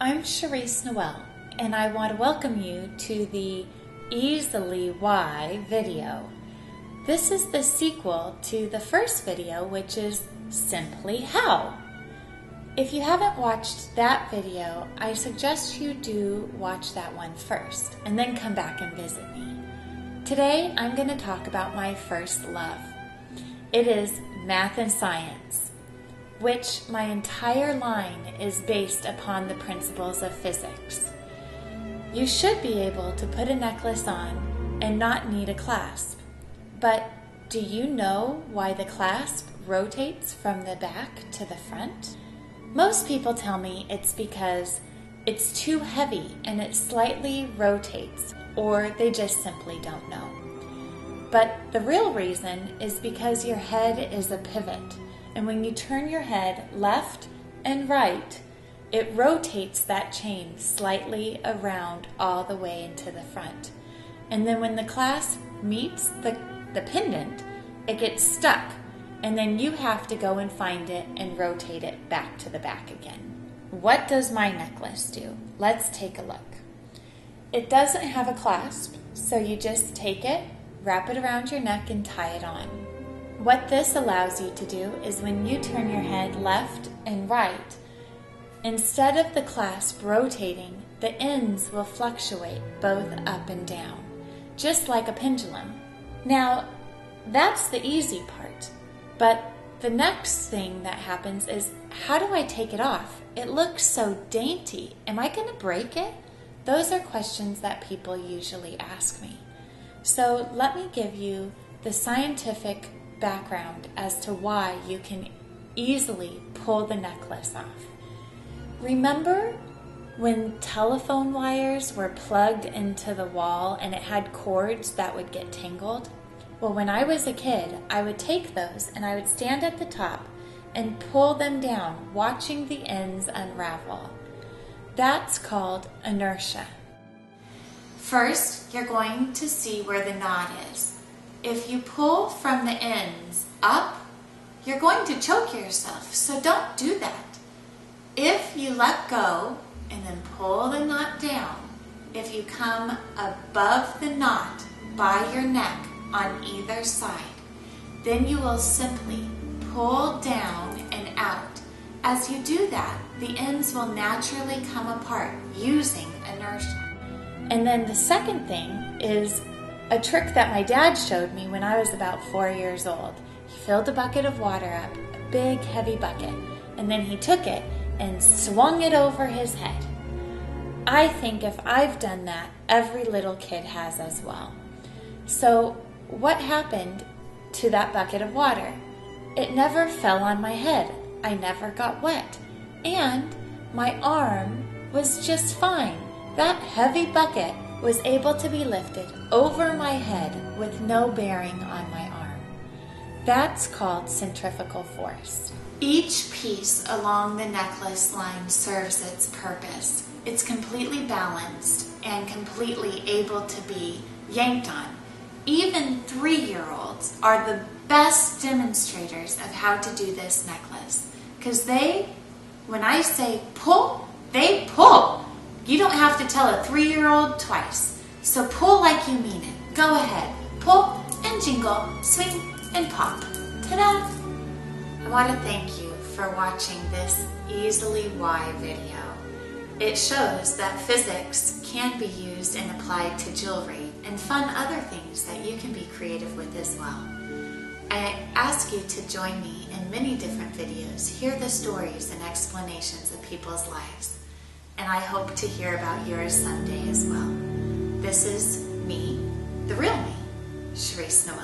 I'm Charise Noel, and I want to welcome you to the Easily Why video. This is the sequel to the first video, which is Simply How. If you haven't watched that video, I suggest you do watch that one first, and then come back and visit me. Today, I'm going to talk about my first love. It is math and science, which my entire line is based upon the principles of physics. You should be able to put a necklace on and not need a clasp. But do you know why the clasp rotates from the back to the front? Most people tell me it's because it's too heavy and it slightly rotates, or they just simply don't know. But the real reason is because your head is a pivot. And when you turn your head left and right, it rotates that chain slightly around all the way into the front. And then when the clasp meets the pendant, it gets stuck. And then you have to go and find it and rotate it back to the back again. What does my necklace do? Let's take a look. It doesn't have a clasp, so you just take it, wrap it around your neck, and tie it on. What this allows you to do is when you turn your head left and right, instead of the clasp rotating, the ends will fluctuate both up and down, just like a pendulum. Now, that's the easy part, but the next thing that happens is, how do I take it off? It looks so dainty. Am I going to break it? Those are questions that people usually ask me. So let me give you the scientific background as to why you can easily pull the necklace off. Remember when telephone wires were plugged into the wall and it had cords that would get tangled? Well, when I was a kid, I would take those and I would stand at the top and pull them down, watching the ends unravel. That's called inertia. First, you're going to see where the knot is. If you pull from the ends up, you're going to choke yourself, so don't do that. If you let go and then pull the knot down, if you come above the knot by your neck on either side, then you will simply pull down and out. As you do that, the ends will naturally come apart using inertia. And then the second thing is a trick that my dad showed me when I was about 4 years old. He filled a bucket of water up, a big heavy bucket, and then he took it and swung it over his head. I think if I've done that, every little kid has as well. So what happened to that bucket of water? It never fell on my head. I never got wet. And my arm was just fine. That heavy bucket was able to be lifted over my head with no bearing on my arm. That's called centrifugal force. Each piece along the necklace line serves its purpose. It's completely balanced and completely able to be yanked on. Even 3-year-olds are the best demonstrators of how to do this necklace, because when I say pull, they pull. You don't have to tell a 3-year-old twice. So pull like you mean it. Go ahead. Pull and jingle, swing and pop. Ta-da! I want to thank you for watching this Easily Why video. It shows that physics can be used and applied to jewelry and fun other things that you can be creative with as well. I ask you to join me in many different videos, hear the stories and explanations of people's lives. And I hope to hear about yours someday as well. This is me, the real me, Charise Noel.